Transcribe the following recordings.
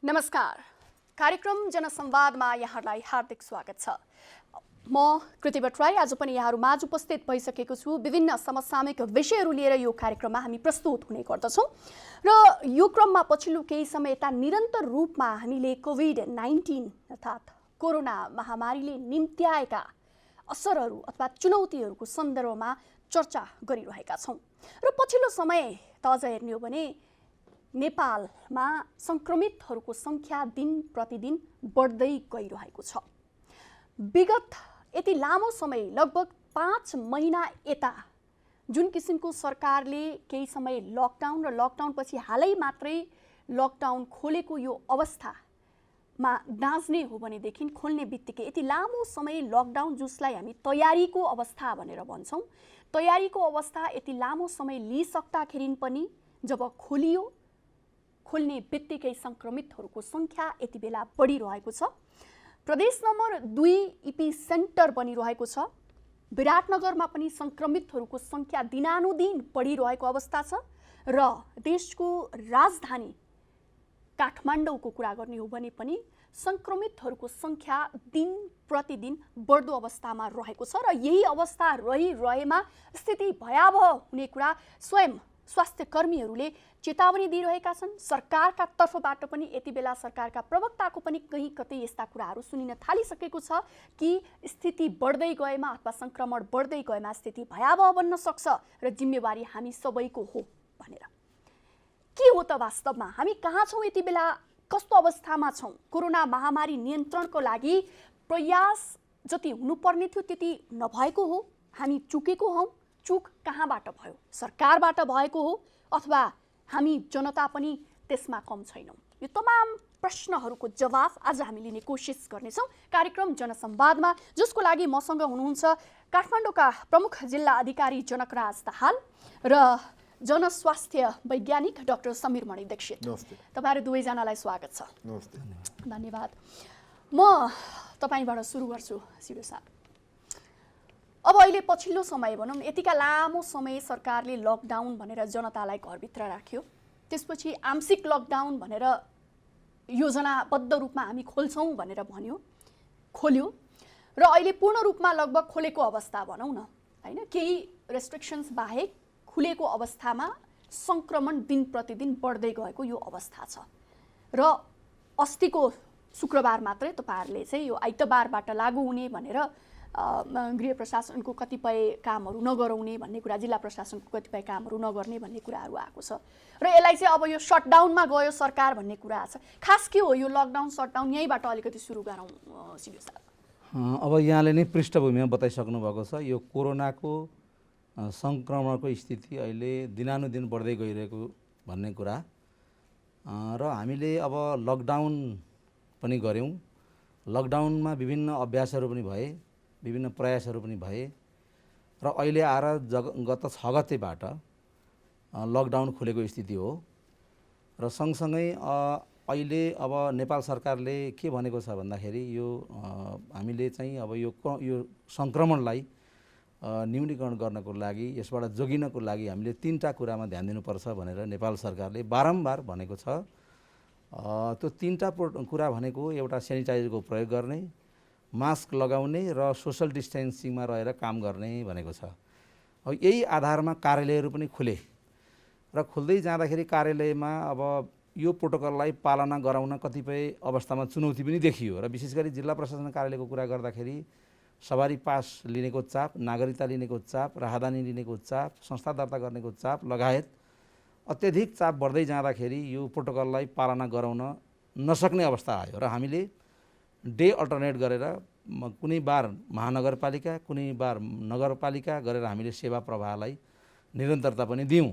नमस्कार। कार्यक्रम जनसंवादमा यहाँलाई हार्दिक स्वागत छ। म कृति भट्टराई आज पनि यहाँहरु माझ उपस्थित भइसकेको छु। विभिन्न समसामयिक विषयहरू लिएर यो कार्यक्रममा हामी प्रस्तुत हुने गर्दछौं र यो क्रममा पछिल्लो केही समयता निरन्तर रूपमा हामीले कोभिड-19 अर्थात् कोरोना महामारीले निम्त्याएका असरहरू अथवा चुनौतीहरूको सन्दर्भमा चर्चा गरिरहेका छौं र पछिल्लो समय त अझ हेर्ने हो भने नेपालमा संक्रमितहरूको संख्या दिन प्रतिदिन बढ्दै गइरहेको छ। विगत यति लामो समय लगभग 5 महिना यता जुन किसिमको सरकारले केही समय लकडाउन र लकडाउन पछि हालै मात्रै लकडाउन खोलेको यो अवस्थामा नाच्ने हो भनेदेखि खोल्ने बित्तिकै यति लामो समय लकडाउन जसलाई हामी तयारीको अवस्था भनेर भन्छौं, तयारीको अवस्था यति लामो समय लिइसक्दाखेरि पनि जब खोलियो, खोल्ने बित्तिकै संक्रमितहरूको संख्या यति बेला बढिरहेको छ। प्रदेश नम्बर 2 इपी सेन्टर बनिरहेको छ। विराटनगरमा पनि संक्रमितहरूको संख्या दिनानुदिन बढिरहेको अवस्था छ र देशको राजधानी काठमाडौँको कुरा गर्ने हो भने पनि संक्रमितहरूको संख्या दिन प्रतिदिन बढ्दो अवस्थामा रहेको छ र यही अवस्था रहिरहेमा स्थिति भयावह हुने कुरा स्वयं स्वास्थ्य कर्मीहरूले चेतावनी दिइरहेका छन्। सरकारका तर्फबाट पनि यति बेला सरकारका प्रवक्ताको पनि कहीँ कतै यस्ता कुराहरू सुनिन थालिसकेको छ कि स्थिति बढ्दै गएमा अथवा संक्रमण बढ्दै गएमा स्थिति भयावह बन्न सक्छ र जिम्मेवारी हामी सबैको हो भनेर। के हो त वास्तवमा हामी कहाँ छौं यति बेला, कस्तो अवस्थामा छौं? कोरोना महामारी नियन्त्रणको लागि प्रयास जति हुनुपर्ने थियो त्यति नभएको हो, हामी चुकेको हौं। चुक कहाँबाट भयो? सरकारबाट भएको हो अथवा हामी जनता पनि त्यसमा कम छैनौं? यो तमाम प्रश्नहरूको जवाफ आज हामी लिने कोसिस गर्नेछौं कार्यक्रम जनसंवादमा, जसको लागि मसँग हुनुहुन्छ काठमाडौँका प्रमुख जिल्ला अधिकारी जनकराज दाहाल र जनस्वास्थ्य वैज्ञानिक डाक्टर समीरमणि दीक्षित। तपाईहरु दुवैजनालाई स्वागत छ। नमस्ते। धन्यवाद। म तपाईबाट सुरु गर्छु सिडो साहब। अब अहिले पछिल्लो समय भनौं यतिका लामो समय सरकारले लकडाउन भनेर जनतालाई घरभित्र राख्यो, त्यसपछि आंशिक लकडाउन भनेर योजनाबद्ध रूपमा हामी खोल्छौं भनेर भन्यो, खोल्यो र अहिले पूर्ण रूपमा लगभग खोलेको अवस्था भनौं न, हैन? केही रेस्ट्रिक्सन्स बाहेक खुलेको अवस्थामा संक्रमण दिन प्रतिदिन बढ्दै गएको यो अवस्था छ र अस्तिको शुक्रबार मात्रै तपाईहरुले चाहिँ यो आइतबारबाट लागू हुने भनेर गृह प्रशासनको कतिपय कामहरू नगराउने भन्ने कुरा, जिल्ला प्रशासनको कतिपय कामहरू नगर्ने भन्ने कुराहरू आएको छ र यसलाई चाहिँ अब यो शटडाउनमा गयो सरकार भन्ने कुरा छ। खास के हो यो लकडाउन शटडाउन? यहीबाट अलिकति सुरु गरौँ सिडो साहब। अब यहाँले नै पृष्ठभूमिमा बताइसक्नु भएको छ। यो कोरोनाको संक्रमणको स्थिति अहिले दिनानुदिन बढ्दै गइरहेको भन्ने कुरा र हामीले अब लकडाउन पनि गर्यौं। लकडाउनमा विभिन्न अभ्यासहरू पनि भए, विभिन्न प्रयासहरू पनि भए र अहिले आएर गत 6 गतेबाट लकडाउन खुलेको स्थिति हो र सँगसँगै अहिले अब नेपाल सरकारले के भनेको छ भन्दाखेरि यो हामीले चाहिँ अब यो संक्रमणलाई न्यूनीकरण गर्नको लागि, यसबाट जोगिनको लागि हामीले 3टा कुरामा ध्यान दिनुपर्छ भनेर नेपाल सरकारले बारम्बार भनेको छ। त्यो 3टा कुरा भनेको एउटा सेनिटाइजरको प्रयोग गर्ने, मास्क लगाउने र सोशल डिस्टेन्सिङमा रहेर काम गर्ने भनेको छ। अब यही आधारमा कार्यालयहरू पनि खुले र खुल्दै जाँदाखेरि कार्यालयमा अब यो प्रोटोकललाई पालना गराउन कतिपय अवस्थामा चुनौती पनि देखियो र विशेष गरी जिल्ला प्रशासन कार्यालयको कुरा गर्दाखेरि सवारी पास लिनेको चाप, नागरिकता लिनेको चाप, राहदानी लिनेको चाप, संस्था दर्ता गर्नेको चाप लगायत अत्यधिक चाप बढ्दै जाँदाखेरि यो प्रोटोकललाई पालना गराउन नसक्ने अवस्था आयो र हामीले डे अल्टरनेट गरेर कुनै बार महानगरपालिका, कुनै बार नगरपालिका गरेर हामीले सेवा प्रवाहलाई निरन्तरता पनि दियौं।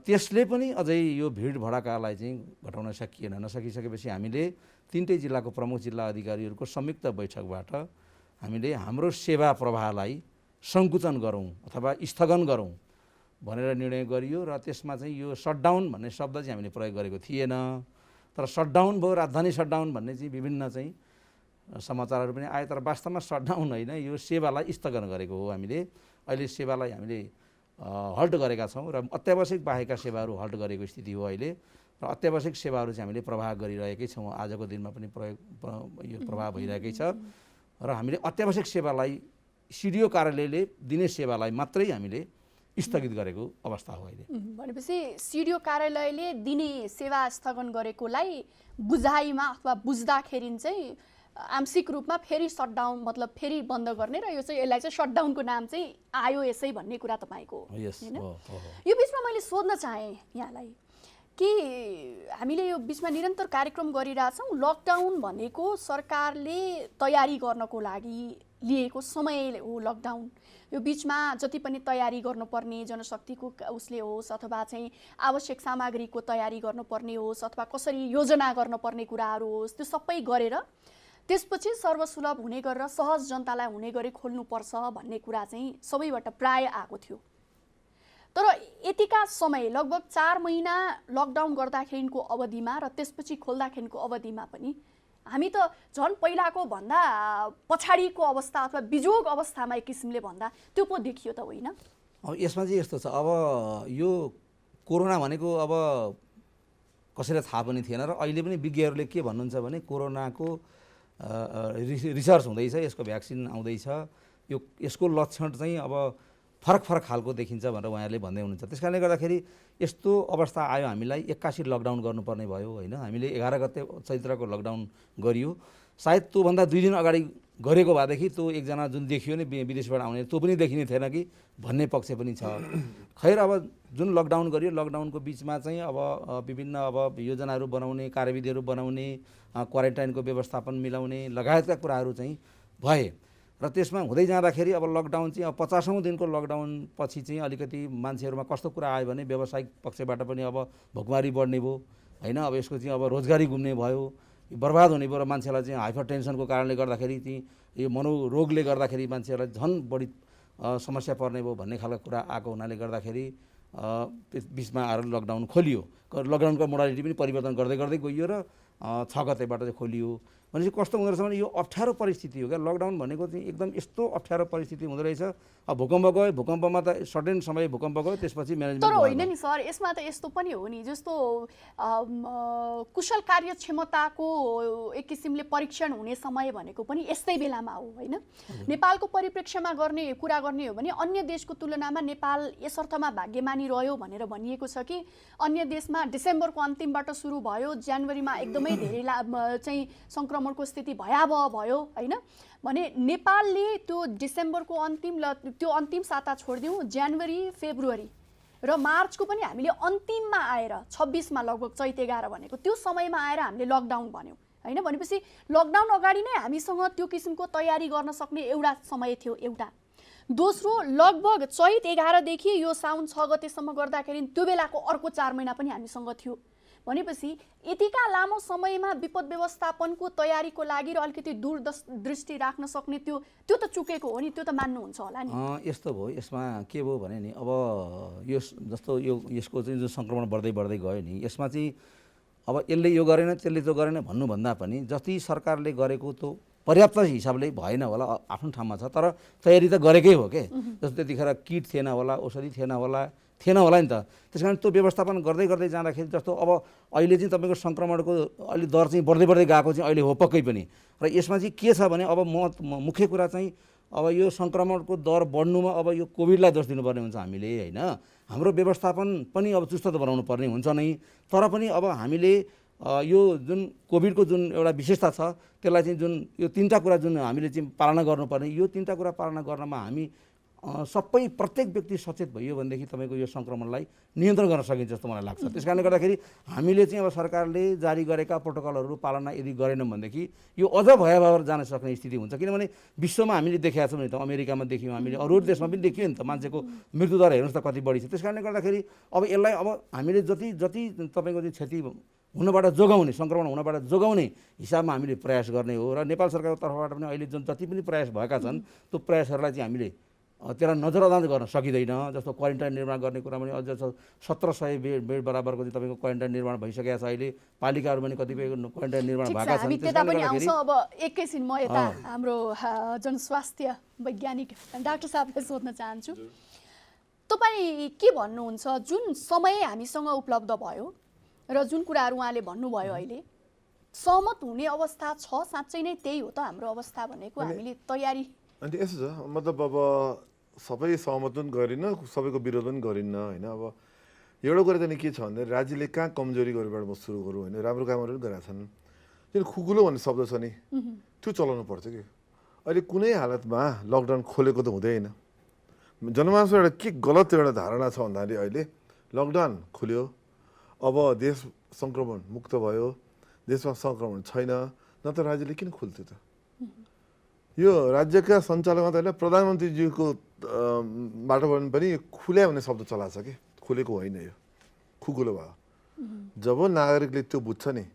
त्यसले पनि अझै यो भिड भडकालाई चाहिँ घटाउन सकिएन। नसकिसकेपछि हामीले 3टै जिल्लाको प्रमुख जिल्ला अधिकारीहरूको संयुक्त बैठकबाट हामीले हाम्रो सेवा प्रवाहलाई सङ्कुचन गरौँ अथवा स्थगन गरौँ भनेर निर्णय गरियो र त्यसमा चाहिँ यो शटडाउन भन्ने शब्द चाहिँ हामीले प्रयोग गरेको थिएन। तर शटडाउन भयो, राजधानी शटडाउन भन्ने चाहिँ विभिन्न चाहिँ समाचारहरू पनि आए, तर वास्तवमा शटडाउन होइन, यो सेवालाई स्थगन गरेको हो हामीले। अहिले सेवालाई हामीले हल्ट गरेका छौँ र अत्यावश्यक बाहेकका सेवाहरू हल्ट गरेको स्थिति हो अहिले। र अत्यावश्यक सेवाहरू चाहिँ हामीले प्रवाह गरिरहेकै छौँ। आजको दिनमा पनि यो प्रवाह भइरहेकै छ र हामीले अत्यावश्यक सेवालाई सिडिओ कार्यालयले दिने सेवालाई मात्रै हामीले स्थगित गरेको अवस्था हो अहिले। भनेपछि सिडिओ कार्यालयले दिने सेवा स्थगन गरेकोलाई बुझाइमा अथवा बुझ्दाखेरि चाहिँ आंशिक रूपमा फेरि सटडाउन मतलब फेरि बन्द गर्ने र यो चाहिँ यसलाई चाहिँ सटडाउनको नाम चाहिँ आयो यसै भन्ने कुरा तपाईँको हैन। यो बिचमा मैले सोध्न चाहेँ यहाँलाई कि हामीले यो बिचमा निरन्तर कार्यक्रम गरिरहेछौँ। लकडाउन भनेको सरकारले तयारी गर्नको लागि लिएको समय हो लकडाउन। यो बिचमा जति पनि तयारी गर्नुपर्ने जनशक्तिको उसले होस् अथवा चाहिँ आवश्यक सामग्रीको तयारी गर्नुपर्ने होस् अथवा कसरी योजना गर्नुपर्ने कुराहरू होस् त्यो सबै गरेर त्यसपछि सर्वसुलभ हुने गरेर सहज जनतालाई हुने गरी खोल्नुपर्छ भन्ने कुरा चाहिँ सबैबाट प्राय आएको थियो। तर यतिका समय लगभग 4 महिना लकडाउन गर्दाखेरिको अवधिमा र त्यसपछि खोल्दाखेरिको अवधिमा पनि हामी त झन् पहिलाको भन्दा पछाडिको अवस्था अथवा बिजोग अवस्थामा एक किसिमले भन्दा त्यो पो देखियो त होइन? अब यसमा चाहिँ यस्तो छ, अब यो कोरोना भनेको अब कसैलाई थाहा पनि थिएन र अहिले पनि विज्ञहरूले के भन्नुहुन्छ भने कोरोनाको रिसर्च हुँदैछ, यसको भ्याक्सिन आउँदैछ, यसको लक्षण चाहिँ अब फरक फरक खालको देखिन्छ भनेर उहाँहरूले भन्दै हुनुहुन्छ। त्यस कारणले गर्दाखेरि यस्तो अवस्था आयो, हामीलाई 81 लकडाउन गर्नुपर्ने भयो होइन। हामीले 11 गते चैत्रको लकडाउन गरियो। सायद त्योभन्दा 2 दिन अगाडि गरेको भएदेखि त्यो एकजना जुन देखियो नि विदेशबाट आउने त्यो पनि देखिने थिएन कि भन्ने पक्ष पनि छ। खैर अब जुन लकडाउन गरियो, लकडाउनको बिचमा चाहिँ अब विभिन्न अब योजनाहरू बनाउने, कार्यविधिहरू बनाउने, क्वारेन्टाइनको व्यवस्थापन मिलाउने लगायतका कुराहरू चाहिँ भए र त्यसमा हुँदै जाँदाखेरि अब लकडाउन चाहिँ अब 50औं दिनको लकडाउन पछि चाहिँ अलिकति मान्छेहरूमा कस्तो कुरा आयो भने व्यावसायिक पक्षबाट पनि अब भोकमारी बढ्ने भयो होइन। अब यसको चाहिँ अब रोजगारी गुम्ने भयो, बर्बाद हुने भयो र मान्छेलाई चाहिँ हाइपर टेन्सनको कारणले गर्दाखेरि चाहिँ यो मनोरोगले गर्दाखेरि मान्छेहरूलाई झन् बढी समस्या पर्ने भयो भन्ने खालको कुरा आएको हुनाले गर्दाखेरि बिचमा आएर लकडाउन खोलियो। लकडाउनको मोडालिटी पनि परिवर्तन गर्दै गर्दै गइयो र 6 गतेबाट चाहिँ खोलियो। भनेपछि कस्तो हुँदो रहेछ भने यो अप्ठ्यारो परिस्थिति हो क्या। लकडाउन भनेको चाहिँ एकदम यस्तो अप्ठ्यारो परिस्थिति हुँदो रहेछ। अब भूकम्प गयो, भूकम्पमा त सर्टेन समय भूकम्प गयो, त्यसपछि म्यानेजमेन्ट। तर होइन नि सर, यसमा त यस्तो पनि हो नि, जस्तो कुशल कार्यक्षमताको एक किसिमले परीक्षण हुने समय भनेको पनि यस्तै बेलामा हो होइन। नेपालको परिप्रेक्ष्यमा कुरा गर्ने हो भने अन्य देशको तुलनामा नेपाल यस अर्थमा भाग्यमानी रह्यो भनेर भनिएको छ कि अन्य देशमा डिसेम्बरको अन्तिमबाट सुरु भयो, जनवरीमा एकदमै धेरै चाहिँ संक्रमणको स्थिति भयावह भयो होइन भने नेपालले त्यो डिसेम्बरको त्यो अन्तिम साता छोडिदिउँ, जनवरी फेब्रुअरी र मार्चको पनि हामीले अन्तिममा आएर 26मा लगभग चैत 11 भनेको त्यो समयमा आएर हामीले लकडाउन भन्यौँ होइन। भनेपछि लकडाउन अगाडि नै हामीसँग त्यो किसिमको तयारी गर्न सक्ने एउटा समय थियो एउटा। दोस्रो, लगभग चैत 11 देखि यो साउन 6 गतेसम्म गर्दाखेरि त्यो बेलाको अर्को 4 महिना पनि हामीसँग थियो। भनेपछि यतिका लामो समयमा विपद व्यवस्थापनको तयारीको लागि र अलिकति दूरदृष्टि राख्न सक्ने त्यो त चुकेको हो नि, त्यो त मान्नुहुन्छ होला नि। यस्तो भयो, यसमा के भयो भने नि अब यो जस्तो यसको चाहिँ जो सङ्क्रमण बढ्दै गयो नि, यसमा चाहिँ अब यसले यो गरेन त्यसले त्यो गरेन भन्नुभन्दा पनि जति सरकारले गरेको त्यो पर्याप्त हिसाबले भएन होला, आफ्नो ठाउँमा छ, तर तयारी त गरेकै हो के। जस्तो त्यतिखेर किट थिएन होला, औषधि थिएन होला नि त। त्यस कारण त्यो व्यवस्थापन गर्दै जाँदाखेरि जस्तो अब अहिले चाहिँ तपाईँको सङ्क्रमणको अलि दर चाहिँ बढ्दै गएको चाहिँ अहिले हो पक्कै पनि। र यसमा चाहिँ के छ भने अब मुख्य कुरा चाहिँ अब यो सङ्क्रमणको दर बढ्नुमा अब यो कोभिडलाई दोष दिनुपर्ने हुन्छ हामीले होइन। हाम्रो व्यवस्थापन पनि अब चुस्त बनाउनु पर्ने हुन्छ नै, तर पनि अब हामीले यो जुन कोभिडको जुन एउटा विशेषता छ त्यसलाई चाहिँ जुन यो 3टा कुरा जुन हामीले चाहिँ पालना गर्नुपर्ने, यो 3टा कुरा पालना गर्नमा हामी सबै प्रत्येक व्यक्ति सचेत भइयो भनेदेखि तपाईँको यो सङ्क्रमणलाई नियन्त्रण गर्न सकिन्छ जस्तो मलाई लाग्छ। त्यस कारणले गर्दाखेरि हामीले चाहिँ अब सरकारले जारी गरेका प्रोटोकलहरू पालना यदि गरेनौँ भनेदेखि यो अझ भयावह जान सक्ने स्थिति हुन्छ। किनभने विश्वमा हामीले देखेका छौँ नि त, अमेरिकामा देख्यौँ, हामीले अरू देशमा पनि देखियो नि त, मान्छेको मृत्युदर हेर्नुहोस् त कति बढी छ। त्यस कारणले गर्दाखेरि अब यसलाई अब हामीले जति तपाईँको चाहिँ क्षति हुनबाट जोगाउने, सङ्क्रमण हुनबाट जोगाउने हिसाबमा हामीले प्रयास गर्ने हो। र नेपाल सरकारको तर्फबाट पनि अहिले जुन जति पनि प्रयास भएका छन् त्यो प्रयासहरूलाई चाहिँ हामीले त्यसलाई नजरअन्दाज गर्न सकिँदैन। जस्तो क्वारेन्टाइन निर्माण गर्ने कुरा पनि अझ 1700 बेड बराबरको चाहिँ तपाईँको क्वारेन्टाइन निर्माण भइसकेको छ। अहिले पालिकाहरू पनि कतिपय क्वारेन्टाइन निर्माण भएका छन्। त्यता पनि आउँछौँ। अब एकैछिन म यता हाम्रो जनस्वास्थ्य वैज्ञानिक डाक्टर साहबलाई सोध्न चाहन्छु, तपाईँ के भन्नुहुन्छ जुन समय हामीसँग उपलब्ध भयो र जुन कुराहरू उहाँले भन्नुभयो अहिले सहमत हुने अवस्था छ, साँच्चै नै त्यही हो त हाम्रो अवस्था भनेको, हामीले तयारी? अनि यसो छ, मतलब अब सबै सहमत पनि गरिन्न, सबैको विरोध पनि गरिन्न होइन। अब एउटा कुरा चाहिँ के छ भन्दा राज्यले कहाँ कमजोरी गरेबाट म सुरु गरौँ होइन, राम्रो कामहरू पनि गरेका छन्। जुन खुकुलो भन्ने शब्द छ नि, त्यो चलाउनु पर्छ कि। अहिले कुनै हालतमा लकडाउन खोलेको त हुँदैन। जनमानसमा एउटा के गलत एउटा धारणा छ भन्दाखेरि अहिले लकडाउन खुल्यो, अब देश सङ्क्रमण मुक्त भयो, देशमा सङ्क्रमण छैन, न त राज्यले किन खुल्थ्यो त? यो राज्यका सञ्चालकमा त होइन, प्रधानमन्त्रीज्यूको बाटोबाट पनि खुल्या भन्ने शब्द चलाएको छ कि, खुलेको होइन, यो खुकुलो भयो। जब नागरिकले त्यो बुझ्छ नि,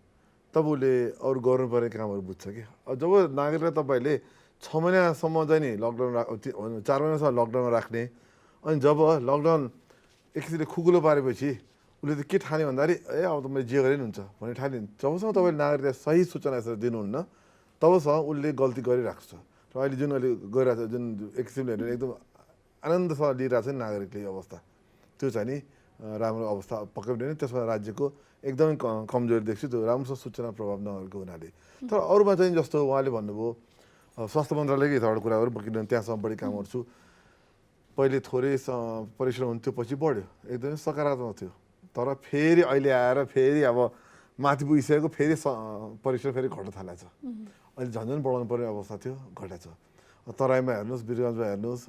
तब उसले अरू गर्नुपर्ने कामहरू बुझ्छ कि। जब नागरिकलाई तपाईँले 6 महिनासम्म चाहिँ नि लकडाउन 4 महिनासम्म लकडाउनमा राख्ने, अनि जब लकडाउन एकचोटि खुकुलो पारेपछि उसले त के ठाने भन्दाखेरि अब त मैले जे गरे नि हुन्छ भन्ने ठाने। जबसम्म तपाईँले नागरिकलाई सही सूचना यसरी दिनुहुन्न, तबसम्म उसले गल्ती गरिरहेको छ। र अहिले जुन अहिले गइरहेको छ, जुन एक किसिमले हेर्ने एकदम आनन्दसँग लिइरहेको छ नि नागरिकले यो अवस्था, त्यो चाहिँ नि राम्रो अवस्था पक्कै पनि होइन। त्यसमा राज्यको एकदमै कमजोरी देख्छु, त्यो राम्रोसँग सूचना प्रभाव नगरेको हुनाले। तर अरूमा चाहिँ जस्तो उहाँले भन्नुभयो स्वास्थ्य मन्त्रालयकै यताबाट कुराहरू, किनभने त्यहाँसम्म बढी काम गर्छु। पहिले थोरै परिश्रम हुन्थ्यो, पछि बढ्यो, एकदमै सकारात्मक थियो। तर फेरि अहिले आएर फेरि अब माथि पुगिसकेको, फेरि परिश्रम फेरि घट्न थालेको छ। अहिले झन्झन बढाउनु पर्ने अवस्था थियो, घटेको छ। तराईमा हेर्नुहोस्, वीरगञ्जमा हेर्नुहोस्,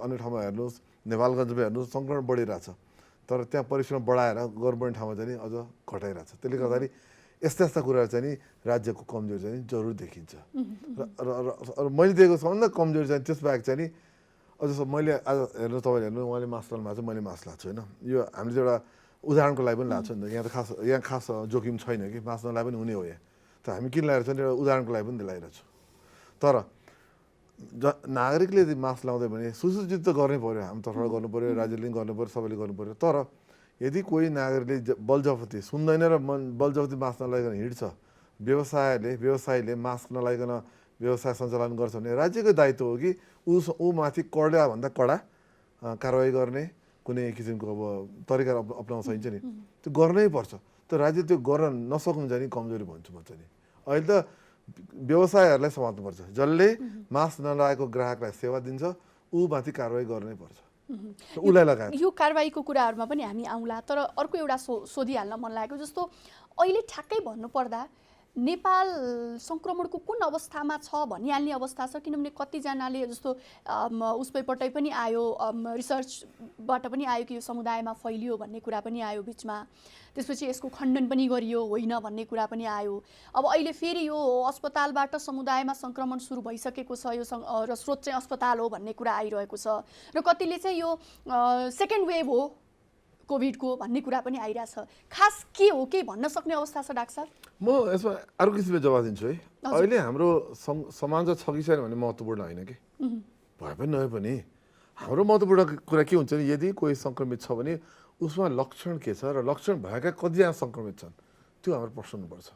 अन्य ठाउँमा हेर्नुहोस्, नेपालगञ्जमा हेर्नुहोस्, सङ्क्रमण बढिरहेछ। तर त्यहाँ परिश्रम बढाएर गर्नुपर्ने ठाउँमा चाहिँ अझ घटाइरहेछ। त्यसले गर्दाखेरि यस्ता यस्ता कुराहरू चाहिँ नि राज्यको कमजोरी चाहिँ जरुर देखिन्छ। र मैले दिएको सबभन्दा कमजोरी चाहिँ त्यसबाहेक चाहिँ नि अझ मैले आज हेर्नु, तपाईँले हेर्नु, उहाँले मास्क लाउनु भएको छ, मैले मास्क लगाएको छु होइन। यो हामीले एउटा उदाहरणको लागि पनि लाग्छ नि त, यहाँ खास जोखिम छैन कि, मास्क नलाए पनि हुने हो यहाँ। त हामी किन लगाएर छ एउटा उदाहरणको लागि पनि लगाइरहेको छु। तर नागरिकले यदि मास्क लाउँदै भने सुसूचित त गर्नै पऱ्यो, हाम्रो तर्फबाट गर्नु पऱ्यो, राज्यले पनि गर्नु पऱ्यो, सबैले गर्नु पऱ्यो। तर यदि कोही नागरिकले बलजफ्ती सुन्दैन र बलजफ्ती मास्क नलाइकन हिँड्छ, व्यवसायीले मास्क नलाइकन व्यवसाय सञ्चालन गर्छ भने राज्यको दायित्व हो कि ऊ माथि कडाभन्दा कडा कारवाही गर्ने कुनै किसिमको अब तरिका अप्नाउन सकिन्छ नि, त्यो गर्नै पर्छ। त्यो राज्य त्यो गर्न नसक्नु चाहिँ नि कमजोरी भन्छु म चाहिँ नि। अहिले त व्यवसायहरूलाई समात्नुपर्छ, जसले मास्क नलागेको ग्राहकलाई सेवा दिन्छ ऊ माथि कारवाही गर्नै पर्छ, उसलाई लगाएर। यो कारवाहीको कुराहरूमा पनि हामी आउँला, तर अर्को एउटा सोधिहाल्न मन लागेको, जस्तो अहिले ठ्याक्कै भन्नुपर्दा नेपाल सङ्क्रमणको कुन अवस्थामा छ भनिहाल्ने अवस्था छ? किनभने कतिजनाले जस्तो उसपैपट्टै पनि आयो, रिसर्चबाट पनि आयो कि यो समुदायमा फैलियो भन्ने कुरा पनि आयो बिचमा, त्यसपछि यसको खण्डन पनि गरियो होइन भन्ने कुरा पनि आयो। अब अहिले फेरि यो अस्पतालबाट समुदायमा सङ्क्रमण सुरु भइसकेको छ, यो र स्रोत चाहिँ अस्पताल हो भन्ने कुरा आइरहेको छ, र कतिले चाहिँ यो सेकेन्ड वेभ हो कोभिडको भन्ने कुरा पनि आइरहेछ। खास के हो, के भन्न सक्ने अवस्था छ डाक्टर साहब? म यसमा अर्को किसिमले जवाब दिन्छु है। अहिले हाम्रो समाज छ कि छैन भन्ने महत्त्वपूर्ण होइन कि, भए पनि नभए पनि हाम्रो महत्त्वपूर्ण कुरा के हुन्छ नि, यदि कोही सङ्क्रमित छ भने उसमा लक्षण के छ र लक्षण भएका कतिजना सङ्क्रमित छन्, त्यो हाम्रो प्रश्न हुनुपर्छ।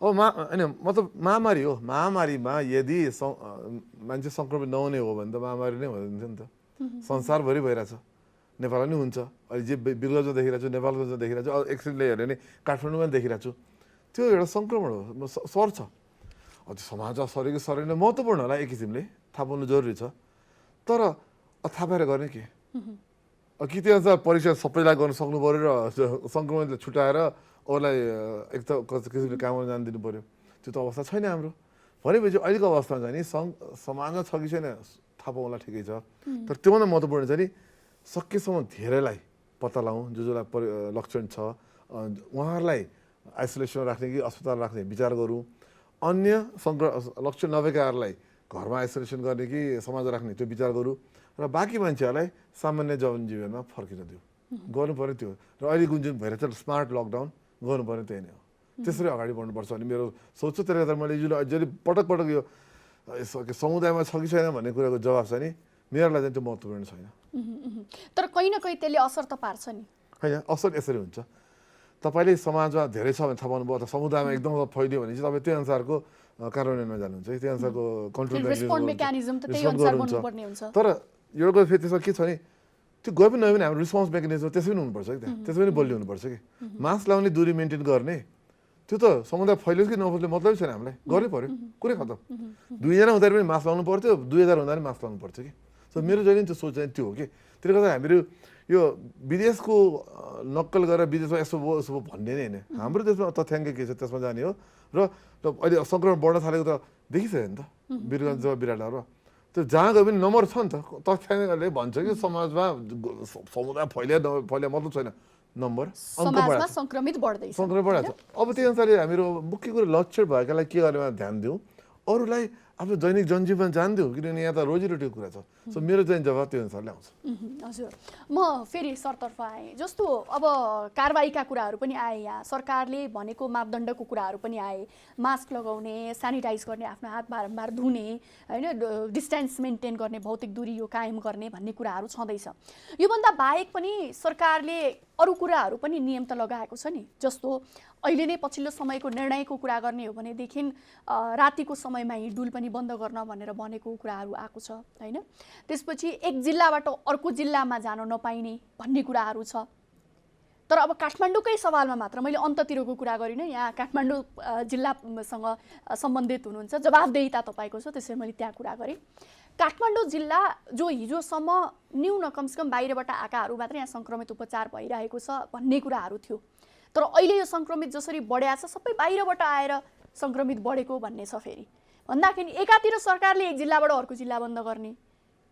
अब होइन, मतलब महामारी हो, महामारीमा यदि मान्छे सङ्क्रमित नहुने हो भने त महामारी नै हुन्थ्यो नि त। संसारभरि भइरहेछ, नेपालमा पनि हुन्छ। अहिले जे वीरगञ्जमा देखिरहेको छु, नेपालगञ्जमा देखिरहेको छु, एकछिनले हेऱ्यो भने काठमाडौँमा देखिरहेको छु, त्यो एउटा सङ्क्रमण हो, सर्छ। त्यो समाजमा सरेको सरेन महत्त्वपूर्ण होला, एक किसिमले थाहा पाउनु जरुरी छ। तर थाहा पाएर गर्ने के, कि त्यो परीक्षा सबैलाई गर्नु सक्नु पऱ्यो र सङ्क्रमणले छुट्याएर अरूलाई एक त किसिमले काम जान दिनु पऱ्यो, त्यो त अवस्था छैन हाम्रो। भनेपछि अहिलेको अवस्थामा चाहिँ नि समाजमा छ कि छैन थाहा पाउनलाई ठिकै छ। तर त्योभन्दा महत्त्वपूर्ण चाहिँ नि सकेसम्म धेरैलाई पत्ता लगाउँ, जसलाई लक्षण छ उहाँहरूलाई आइसोलेसनमा राख्ने कि अस्पताल राख्ने विचार गरौँ। अन्य लक्षण नभएकाहरूलाई घरमा आइसोलेसन गर्ने कि समाज राख्ने त्यो विचार गरौँ। र बाँकी मान्छेहरूलाई सामान्य जनजीवनमा फर्किन दिउँ, गर्नुपर्ने त्यो। र अहिले जुन भइरहेछ स्मार्ट लकडाउन गर्नुपर्ने त्यही नै हो, त्यसरी अगाडि बढ्नुपर्छ भन्ने मेरो सोच छ। त्यसले गर्दा मैले जहिले पटक पटक यो समुदायमा छ कि छैन भन्ने कुराको जवाब छ नि, मेरो लागि चाहिँ त्यो महत्त्वपूर्ण छैन। तर कहीँ न कहीँ त्यसले असर त पार्छ नि, होइन? असर यसरी हुन्छ, तपाईँले समाजमा धेरै छ भने थाहा पाउनुभयो, अथवा समुदायमा एकदम फैलियो भने चाहिँ तपाईँ त्यो अनुसारको कार्यान्वयनमा जानुहुन्छ, त्यो अनुसारको कन्ट्रोल मेकानिजम त त्यही अनुसार गर्नुपर्ने हुन्छ। तर एउटा फेरि त्यसमा के छ नि, त्यो गए पनि नभए पनि हाम्रो रिस्पोन्स मेकानिजम त्यसै पनि हुनुपर्छ कि त्यहाँ त्यसै पनि बलियो हुनुपर्छ कि मास्क लाउने दूरी मेन्टेन गर्ने त्यो त समुदाय फैलियोस् कि नफैलियोस् मतलबै छैन हामीलाई गर्नै पर्यो कुरै खतम 2जना हुँदाखेरि पनि मास्क लाउनु पर्थ्यो 2000 हुँदा पनि मास्क लाउनु पर्थ्यो कि सो मेरो जहिले त्यो सोच चाहिँ त्यो हो कि त्यसले गर्दा हामीहरू यो विदेशको नक्कल गरेर विदेशमा यसो भयो उसो भयो भन्ने नै होइन हाम्रो देशमा तथ्याङ्क के छ त्यसमा जाने हो र अहिले सङ्क्रमण बढ्न थालेको त देखिसक्यो नि त वीरगञ्ज बिराटाहरू त्यो जहाँ गए पनि नम्बर छ नि त तथ्याङ्कले भन्छ कि समाजमा समुदाय फैलिया मतलब छैन नम्बर समाजमा संक्रमित बढ्दैछ संक्रमण बढाएको छ अब त्यही अनुसारले हामीहरू मुख्य कुरो लक्षण भएकालाई के गरेमा ध्यान दिउँ अरूलाई आफ्नो दैनिक जनजीवन जान्दिउँ किनभने यहाँ त रोजीरोटीको कुरा छ सो मेरो चाहिँ जवाब त्यो अनुसारले आउँछ हजुर म फेरि सरतर्फ आएँ जस्तो अब कारबाहीका कुराहरू पनि आए यहाँ सरकारले भनेको मापदण्डको कुराहरू पनि आए मास्क लगाउने सेनिटाइज गर्ने आफ्नो हात बारम्बार धुने होइन डिस्टेन्स मेन्टेन गर्ने भौतिक दूरी यो कायम गर्ने भन्ने कुराहरू छँदैछ योभन्दा बाहेक पनि सरकारले अरू कुराहरू पनि नियम त लगाएको छ नि जस्तो अहिले नै पछिल्लो समयको निर्णयको कुरा गर्ने हो भनेदेखि रातिको समयमा हिँडडुल पनि बन्द गर्न भनेर भनेको कुराहरू आएको छ होइन त्यसपछि एक जिल्लाबाट अर्को जिल्लामा जान नपाइने भन्ने कुराहरू छ तर अब काठमाडौँकै सवालमा मात्र मैले अन्ततिरको कुरा गरिनँ यहाँ काठमाडौँ जिल्लासँग सम्बन्धित हुनुहुन्छ जवाफदेहिता तपाईँको छ त्यसैले मैले त्यहाँ कुरा गरेँ काठमाडौँ जिल्ला जो हिजोसम्म न्यून कमसेकम बाहिरबाट आएकाहरू मात्रै यहाँ सङ्क्रमित उपचार भइरहेको छ भन्ने कुराहरू थियो तर अहिले यो सङ्क्रमित जसरी बढ्या छ सबै बाहिरबाट आएर सङ्क्रमित बढेको भन्ने छ फेरि भन्दाखेरि एकातिर सरकारले एक जिल्लाबाट अर्को जिल्ला बन्द गर्ने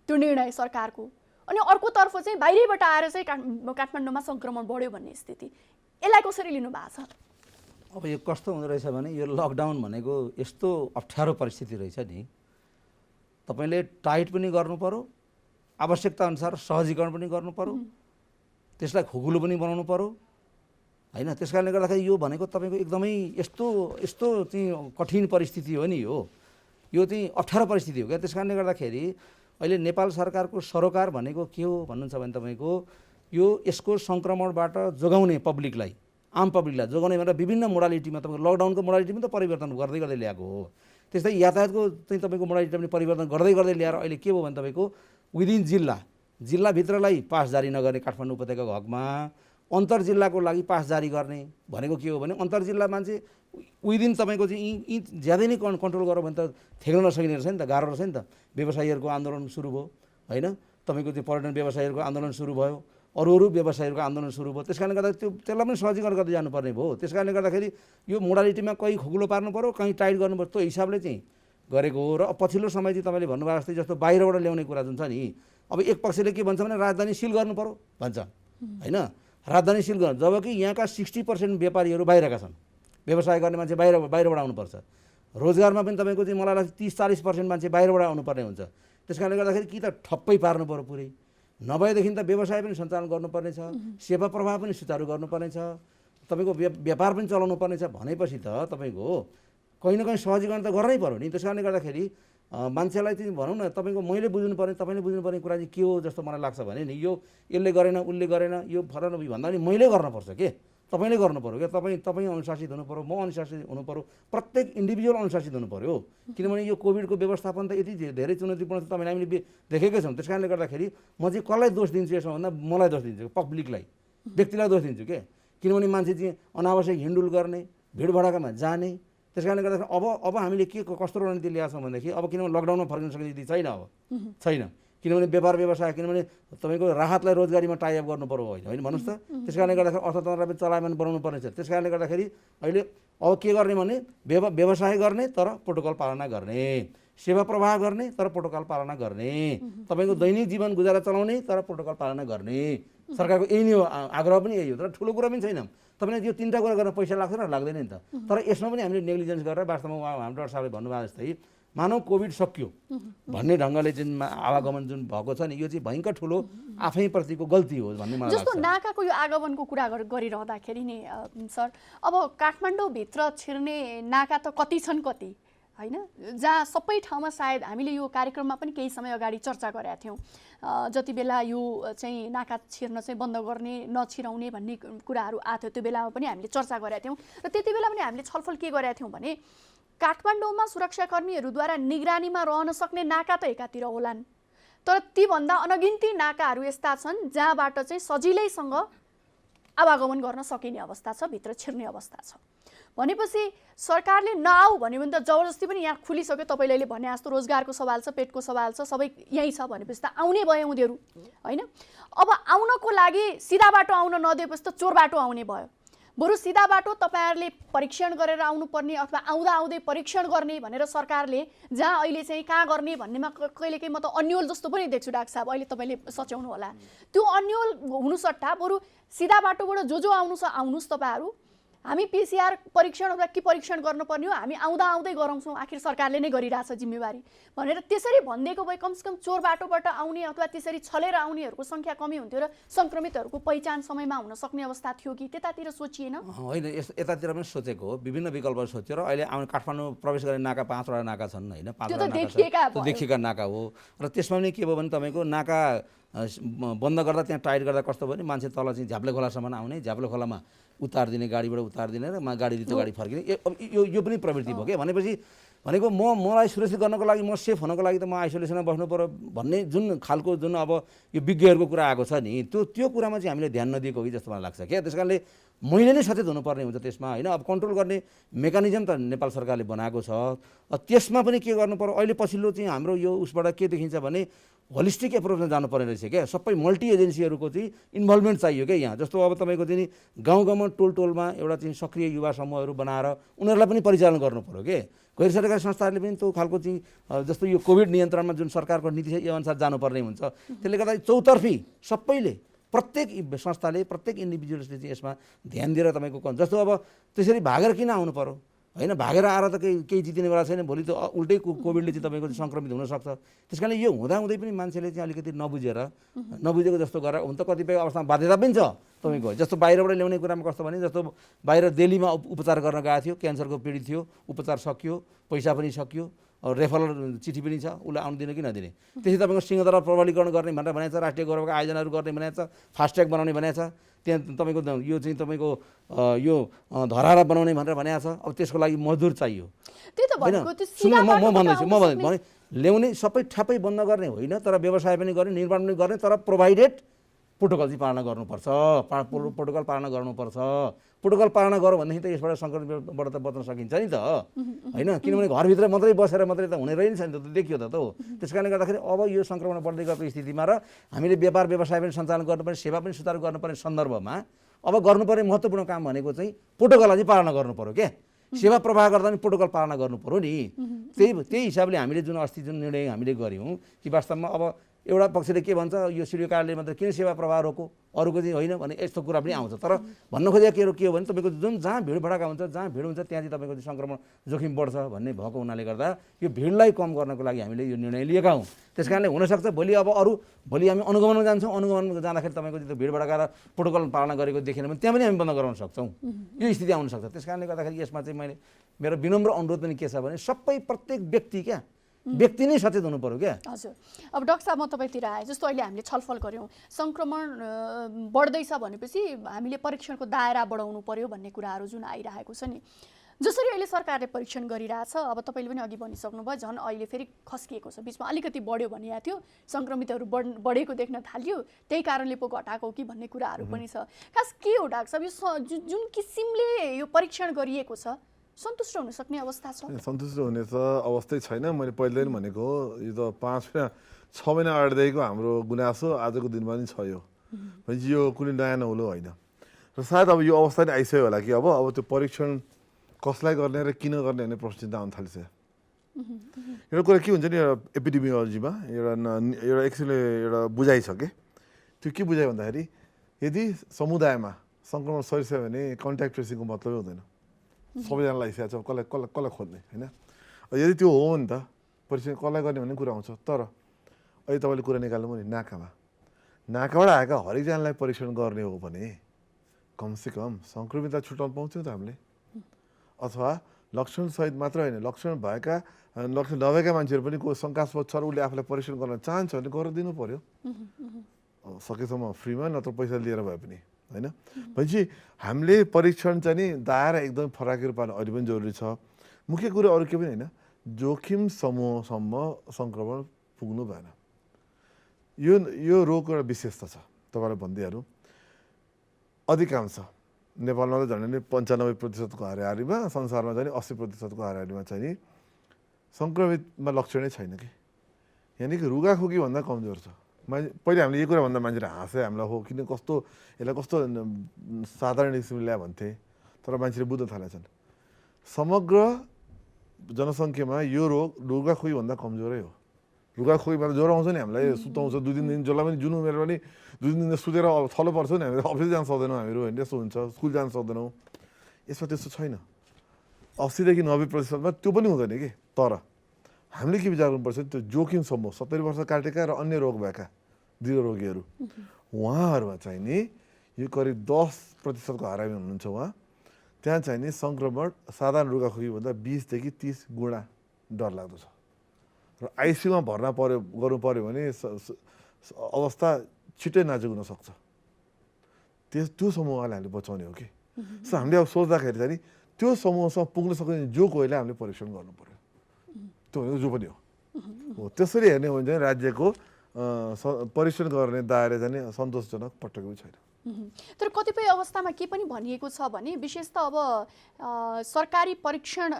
त्यो निर्णय सरकारको अनि अर्कोतर्फ चाहिँ बाहिरबाट आएर चाहिँ काठमाडौँमा सङ्क्रमण बढ्यो भन्ने स्थिति यसलाई कसरी लिनु भएको छ अब यो कस्तो हुँदो रहेछ भने यो लकडाउन भनेको यस्तो अप्ठ्यारो परिस्थिति रहेछ नि तपाईँले टाइट पनि गर्नु पर्यो आवश्यकता अनुसार सहजीकरण पनि गर्नु पर्यो त्यसलाई खुकुलो पनि बनाउनु पर्यो हैन त्यसकारणले गर्दाखेरि यो भनेको तपाईँको एकदमै यस्तो यस्तो चाहिँ कठिन परिस्थिति हो नि यो चाहिँ अप्ठ्यारो परिस्थिति हो क्या त्यसकारणले गर्दाखेरि अहिले नेपाल सरकारको सरोकार भनेको के हो भन्नुहुन्छ भने तपाईँको यो यसको सङ्क्रमणबाट जोगाउने पब्लिकलाई आम पब्लिकलाई जोगाउने भनेर विभिन्न मोडालिटीमा तपाईँको लकडाउनको मोडालिटीमा त परिवर्तन गर्दै गर्दै ल्याएको हो त्यस्तै यातायातको चाहिँ तपाईँको मोडालिटी पनि परिवर्तन गर्दै गर्दै ल्याएर अहिले के भयो भने तपाईँको विदिन जिल्लाभित्रलाई पास जारी नगर्ने काठमाडौँ उपत्यकाको हकमा अन्तर जिल्लाको लागि पास जारी गर्ने भनेको के हो भने अन्तर जिल्ला मान्छे विदिन तपाईँको चाहिँ यी ज्यादै नै कन्ट्रोल गऱ्यो भने त थेग्न नसकिने रहेछ नि त गाह्रो रहेछ नि त व्यवसायीहरूको आन्दोलन सुरु भयो होइन तपाईँको त्यो पर्यटन व्यवसायीहरूको आन्दोलन सुरु भयो अरू व्यवसायीहरूको आन्दोलन सुरु भयो त्यसकारणले गर्दा त्यसलाई पनि सहजीकरण गर्दै जानुपर्ने भयो त्यसकारणले गर्दाखेरि यो मोडालिटीमा कहीँ खुकुलो पार्नु पऱ्यो कहीँ टाइट गर्नु पऱ्यो त्यो हिसाबले चाहिँ गरेको हो र पछिल्लो समय चाहिँ तपाईँले भन्नुभएको जस्तै जस्तो बाहिरबाट ल्याउने कुरा जुन छ नि अब एक पक्षले के भन्छ भने राजधानी सिल गर्नु पऱ्यो भन्छ होइन राजधानी सिल गर्नु जबकि यहाँका 60% व्यापारीहरू बाहिरका छन् व्यवसाय गर्ने मान्छे बाहिरबाट आउनुपर्छ रोजगारमा पनि तपाईँको चाहिँ मलाई लाग्छ 30-40% मान्छे बाहिरबाट आउनुपर्ने हुन्छ त्यसकारणले गर्दाखेरि कि त ठप्पै पार्नु पऱ्यो पुरै नभएदेखि त व्यवसाय पनि सञ्चालन गर्नुपर्ने छ सेवा प्रवाह पनि सुचारू गर्नुपर्ने छ तपाईँको व्यापार पनि चलाउनु पर्ने छ भनेपछि त तपाईँको कहीँ न कहीँ सहजीकरण त गर्नै पर्यो नि त्यसकारणले गर्दाखेरि मान्छेलाई चाहिँ भनौँ न तपाईँको मैले बुझ्नुपर्ने तपाईँले बुझ्नुपर्ने कुरा चाहिँ के हो जस्तो मलाई लाग्छ भने नि यो यसले गरेन उसले गरेन यो फलाना भन्दा पनि मैले गर्नुपर्छ के तपाईँले गर्नु पऱ्यो क्या तपाईँ अनुशासित हुनु पऱ्यो म अनुशासित हुनु पऱ्यो प्रत्येक इन्डिभिजुअल अनुशासित हुनु पऱ्यो किनभने यो कोभिडको व्यवस्थापन त यति धेरै चुनौतीपूर्ण छ तपाईँले हामीले देखेकै छौँ त्यसकारणले गर्दाखेरि म चाहिँ कसलाई दोष दिन्छु यसमा भन्दा मलाई दोष दिन्छु पब्लिकलाई व्यक्तिलाई दोष दिन्छु के किनभने मान्छे चाहिँ अनावश्यक हिँडडुल गर्ने भिडभडकामा जाने त्यसकारणले गर्दाखेरि अब हामीले के कस्तो रणनीति ल्याएको छौँ भनेदेखि अब किनभने लकडाउनमा फर्किन सक्ने नीति छैन अब छैन किनभने व्यापार व्यवसाय किनभने तपाईँको राहतलाई रोजगारीमा टाइअप गर्नु पर्यो होइन भन्नुहोस् त त्यसकारणले गर्दाखेरि अर्थतन्त्रलाई पनि चलायमान बनाउनु पर्ने छ त्यसकारणले गर्दाखेरि अहिले अब के गर्ने भने व्यवसाय गर्ने तर प्रोटोकल पालना गर्ने सेवा प्रवाह गर्ने तर प्रोटोकल पालना गर्ने तपाईँको दैनिक जीवन गुजारा चलाउने तर प्रोटोकल पालना गर्ने सरकारको यही नै हो आग्रह पनि यही हो तर ठुलो कुरा पनि छैन तपाईँले यो 3टा कुरा गर्न पैसा लाग्छ र लाग्दैन नि त तर यसमा पनि हामीले नेग्लिजेन्स गरेर वास्तवमा हाम्रो डाक्टर साहबले भन्नुभएको जस्तै मानव कोभिड सकियो भन्ने ढङ्गले जुन आवागमन जुन भएको छ नि यो चाहिँ भयङ्कर ठुलो आफैप्रतिको गल्ती हो भन्ने मलाई लाग्छ जस्तो नाकाको यो आगमनको कुरा गरिरहँदाखेरि नि सर अब काठमाडौँभित्र छिर्ने नाका त कति छन् कति होइन जहाँ सबै ठाउँमा सायद हामीले यो कार्यक्रममा पनि केही समय अगाडि चर्चा गरेका थियौँ जति बेला यो चाहिँ नाका छिर्न चाहिँ बन्द गर्ने नछिराउने भन्ने कुराहरू आएको थियो त्यो बेलामा पनि हामीले चर्चा गरेका थियौँ र त्यति बेला पनि हामीले छलफल के गरेका थियौँ भने काठमाडौँमा सुरक्षाकर्मीहरूद्वारा निगरानीमा रहन सक्ने नाका त एकातिर होलान् तर तीभन्दा अनगिन्ती नाकाहरू यस्ता छन् जहाँबाट चाहिँ सजिलैसँग आवागमन गर्न सकिने अवस्था छ, भित्र छिर्ने अवस्था छ। भनेपछि सरकारले नआऊ भन्यो भने त जबरजस्ती पनि यहाँ खुलिसक्यो। तपाईँले अहिले भने जस्तो रोजगारको सवाल छ, पेटको सवाल छ, सबै यहीँ छ भनेपछि त आउने भयो उनीहरू, होइन? अब आउनको लागि सिधा बाटो आउन नदिएपछि त चोर बाटो आउने भयो। बरु सिधा बाटो तपाईँहरूले परीक्षण गरेर आउनुपर्ने अथवा आउँदै परीक्षण गर्ने भनेर सरकारले जहाँ अहिले चाहिँ कहाँ गर्ने भन्नेमा कहिलेकाहीँ म त अन्यल जस्तो पनि देख्छु डाक्टर साहब, अहिले तपाईँले सच्याउनु होला। त्यो अन्यल हुनु सट्टा बरु सिधा बाटोबाट जो आउनु छ आउनुहोस् तपाईँहरू, हामी पिसिआर परीक्षण अथवा के परीक्षण गर्नुपर्ने हो हामी आउँदै गराउँछौँ, आखिर सरकारले नै गरिरहेछ जिम्मेवारी भनेर त्यसरी भनिदिएको भए कमसेकम चोर बाटोबाट आउने अथवा त्यसरी छलेर आउनेहरूको सङ्ख्या कमी हुन्थ्यो र सङ्क्रमितहरूको पहिचान समयमा हुन सक्ने अवस्था थियो कि त्यतातिर सोचिएन? होइन, यतातिर पनि सोचेको हो, विभिन्न विकल्पहरू सोच्यो र अहिले आउने काठमाडौँ प्रवेश गर्ने नाका 5वटा नाका छन्, होइन? 5वटा नाका देखिएका नाका हो र त्यसमा पनि के भयो भने तपाईँको नाका बन्द गर्दा त्यहाँ टाइट गर्दा कस्तो भयो भने मान्छे तल चाहिँ झ्याप्ले खोलासम्म आउने, झ्याप्ले खोलामा उतारिदिने, गाडीबाट उतारिदिने र गाडी रित्तो गाडी फर्किने, यो पनि प्रवृत्ति भयो क्या। भनेको मलाई सुरक्षित गर्नको लागि, म सेफ हुनको लागि त म आइसोलेसनमा बस्नु पर्यो भन्ने जुन खालको जुन अब यो विज्ञहरूको कुरा आएको छ नि, त्यो कुरामा चाहिँ हामीले ध्यान नदिएको हो कि जस्तो मलाई लाग्छ क्या। त्यस कारणले मैले नै सचेत हुनुपर्ने हुन्छ त्यसमा, होइन? अब कन्ट्रोल गर्ने मेकानिजम त नेपाल सरकारले बनाएको छ, त्यसमा पनि के गर्नु पर्यो अहिले पछिल्लो चाहिँ हाम्रो यो उसबाट के देखिन्छ भने होलिस्टिक एप्रोचमा जानुपर्ने रहेछ क्या। सबै मल्टी एजेन्सीहरूको चाहिँ इन्भल्भमेन्ट चाहियो क्या यहाँ। जस्तो अब तपाईँको चाहिँ गाउँमा टोलमा एउटा चाहिँ सक्रिय युवा समूहहरू बनाएर उनीहरूलाई पनि परिचालन गर्नु पर्यो के। गैर सरकारी संस्थाहरूले पनि त्यो खालको चाहिँ जस्तो यो कोभिड नियन्त्रणमा जुन सरकारको नीति छ यो अनुसार जानुपर्ने हुन्छ। त्यसले गर्दा चौतर्फी सबैले, प्रत्येक संस्थाले, प्रत्येक इन्डिभिजुअल्सले चाहिँ यसमा ध्यान दिएर तपाईँको जस्तो अब त्यसरी भागेर किन आउनु पर्यो, होइन? भागेर आएर त केही जितिनेवाला छैन, भोलि त उल्टै कोभिडले चाहिँ तपाईँको सङ्क्रमित हुनसक्छ। त्यस कारणले यो हुँदाहुँदै पनि मान्छेले चाहिँ अलिकति नबुझेको जस्तो गरेर हुन त कतिपय अवस्थामा बाध्यता पनि छ तपाईँको। जस्तो बाहिरबाट ल्याउने कुरामा कस्तो भने जस्तो बाहिर दिल्लीमा उपचार गर्न गएको थियो, क्यान्सरको पीडित थियो, उपचार सकियो, पैसा पनि सकियो, रेफरल चिठी पनि छ, उसलाई आउनु दिने कि नदिने। त्यसै तपाईँको सिंहदरबार प्रबलीकरण गर्ने भनेर भनेको छ, राष्ट्रिय गौरवका आयोजनाहरू गर्ने भनेको छ, फास्ट्याग बनाउने भनेको छ, त्यहाँ तपाईँको यो चाहिँ तपाईँको यो धरारा बनाउने भनेर भनेको छ। अब त्यसको लागि मजदुर चाहियो, होइन? सुन्नु, म भन्दैछु, ल्याउने सबै ठ्याप्पै बन्द गर्ने होइन, तर व्यवसाय पनि गर्ने, निर्माण पनि गर्ने, तर प्रोभाइडेड प्रोटोकल चाहिँ पालना गर्नुपर्छ, प्रोटोकल पालना गर्नुपर्छ। प्रोटोकल पालना गऱ्यो भनेदेखि त यसबाट सङ्क्रमितबाट त बच्न सकिन्छ नि त, होइन? किनभने घरभित्र मात्रै बसेर मात्रै त हुने रहेछ नि त, देखियो त हो। त्यस कारणले गर्दाखेरि अब यो सङ्क्रमण बढ्दै गएको स्थितिमा र हामीले व्यापार व्यवसाय पनि सञ्चालन गर्नुपर्ने, सेवा पनि सुचारू गर्नुपर्ने सन्दर्भमा अब गर्नुपर्ने महत्त्वपूर्ण काम भनेको चाहिँ प्रोटोकललाई चाहिँ पालना गर्नु पऱ्यो क्या। सेवा प्रवाह गर्दा पनि प्रोटोकल पालना गर्नु पऱ्यो नि। त्यही हिसाबले हामीले जुन निर्णय हामीले गऱ्यौँ कि वास्तवमा अब एउटा पक्षले के भन्छ, यो सूर्यकालले मात्र किन सेवा प्रवाह रोको, अरूको चाहिँ होइन भने यस्तो कुरा पनि आउँछ। तर भन्न खोजेको के हो भने तपाईँको जहाँ भिड भडका हुन्छ, जहाँ भिड हुन्छ त्यहाँ चाहिँ तपाईँको सङ्क्रमण जोखिम बढ्छ भन्ने भएको हुनाले गर्दा यो भिडलाई कम गर्नको लागि हामीले यो निर्णय लिएका हौँ। त्यस कारणले हुनसक्छ भोलि भोलि हामी अनुगमनमा जान्छौँ, अनुगमनमा जाँदाखेरि तपाईँको त्यो भिड भडका र प्रोटोकल पालना गरेको देखेन भने त्यहाँ पनि हामी बन्द गराउन सक्छौँ, यो स्थिति आउन सक्छ। त्यस कारणले गर्दाखेरि यसमा चाहिँ मेरो विनम्र अनुरोध पनि के छ भने सबै प्रत्येक व्यक्ति नै सचेत हुनु पर्यो क्या। हजुर, अब डाक्टर साहब म तपाईँतिर आएँ। जस्तो अहिले हामीले छलफल गऱ्यौँ सङ्क्रमण बढ्दैछ भनेपछि हामीले परीक्षणको दायरा बढाउनु पर्यो भन्ने कुराहरू जुन आइरहेको छ नि, जसरी अहिले सरकारले परीक्षण गरिरहेछ, अब तपाईँले पनि अघि भनिसक्नुभयो झन् अहिले फेरि खस्किएको छ, बिचमा अलिकति बढ्यो भनिएको थियो, सङ्क्रमितहरू बढेको देख्न थाल्यो, त्यही कारणले पो घटाएको कि भन्ने कुराहरू पनि छ। खास के हो डाक्टर साहब यो जुन किसिमले यो परीक्षण गरिएको छ सन्तुष्ट हुन सक्ने अवस्था छ? सन्तुष्ट हुने त अवस्थै छैन। मैले पहिल्यै भनेको हो, यो त 6 महिना अगाडिदेखिको हाम्रो गुनासो आजको दिनमा पनि छ। यो भनेपछि यो कुनै नयाँ नौलो होइन र सायद अब यो अवस्था नै आइसक्यो होला कि अब त्यो परीक्षण कसलाई गर्ने र किन गर्ने भन्ने प्रश्न चिन्ता आउन थाल्छ। एउटा कुरा के हुन्छ नि, एउटा एपिडेमियोलोजीमा एउटा एक्चुअली एउटा बुझाइ छ कि, त्यो के बुझाइ भन्दाखेरि यदि समुदायमा सङ्क्रमण सरिसक्यो भने कन्ट्याक्ट ट्रेसिङको मतलबै हुँदैन, सबैजनालाई आइसकेको छ, कसलाई खोज्ने, होइन? यदि त्यो हो नि त परीक्षण कसलाई गर्ने भन्ने कुरा आउँछ। तर अहिले तपाईँले कुरा निकाल्नु नि, नाकाबाट आएका हरेकजनालाई परीक्षण गर्ने हो भने कमसेकम सङ्क्रमितलाई छुट्याउन पाउँछौँ त हामीले, अथवा लक्षणसहित मात्र होइन, लक्षण नभएका मान्छेहरू पनि को शङ्कास्पद छ र उसले आफूलाई परीक्षण गर्न चाहन्छ भने गरेर दिनु पऱ्यो, सकेसम्म फ्रीमा, नत्र पैसा लिएर भए पनि, होइन? भनेपछि हामीले परीक्षण चाहिँ नि दायरा एकदम फराकिलो पार्नु अहिले पनि जरुरी छ। मुख्य कुरो अरू के पनि होइन, जोखिम समूहसम्म सङ्क्रमण पुग्नु भएन। यो रोगको एउटा विशेषता छ तपाईँलाई भनिदिइहालौँ। अधिकांश नेपालमा त झन् 95%को हाराहारीमा, संसारमा चाहिँ 80%को हाराहारीमा चाहिँ नि सङ्क्रमितमा लक्षण नै छैन कि, यानि कि रुगाखोकी भन्दा कमजोर छ। पहिले हामीले यो कुरा भन्दा मान्छेले हाँसे हामीलाई, हो किन कस्तो यसलाई कस्तो साधारण किसिमले ल्या भन्थे, तर मान्छेले बुझ्न थालेछन् समग्र जनसङ्ख्यामा यो रोग रुगाखोकी भन्दा कमजोरै हो। रुगाखोकीमा त ज्वरो आउँछ नि, हामीलाई सुताउँछ 2-3 दिन, जसलाई पनि जुन उमेर पनि 2-3 दिन सुतेर थलो पर्छ नि, हामी अफिस जान सक्दैनौँ, हामीहरू होइन त्यस्तो हुन्छ, स्कुल जान सक्दैनौँ। यसमा त्यस्तो छैन। 80 देखि 90% त्यो पनि हुँदैन कि। तर हामीले के विचार गर्नुपर्छ, त्यो जोखिम समूह 70 वर्ष काटेका र अन्य रोग भएका दृढ रोगीहरू, उहाँहरूमा चाहिँ नि यो करिब 10% को हाराहारी हुनुहुन्छ उहाँ। त्यहाँ चाहिँ नि सङ्क्रमण साधारण रुगाखोकी भन्दा 20 देखि 30 गुणा डरलाग्दो छ। र आइसियुमा भर्ना गर्नु पर्यो भने अवस्था छिट्टै नाजुक हुनसक्छ। त्यो समूहलाई हामीले बचाउने हो कि। सो हामीले अब सोच्दाखेरि चाहिँ त्यो समूहसँग पुग्न सक्ने जो कोहीलाई हामीले परीक्षण गर्नु पर्यो, त्यो भनेको जो पनि हो। त्यसरी हेर्ने हो भने चाहिँ राज्यको परीक्षण गर्ने दायरा चाहिँ सन्तोषजनक पटक्कै पनि छैन। तर कतिपय अवस्थामा के पनि भनिएको छ भने विशेष त अब सरकारी परीक्षण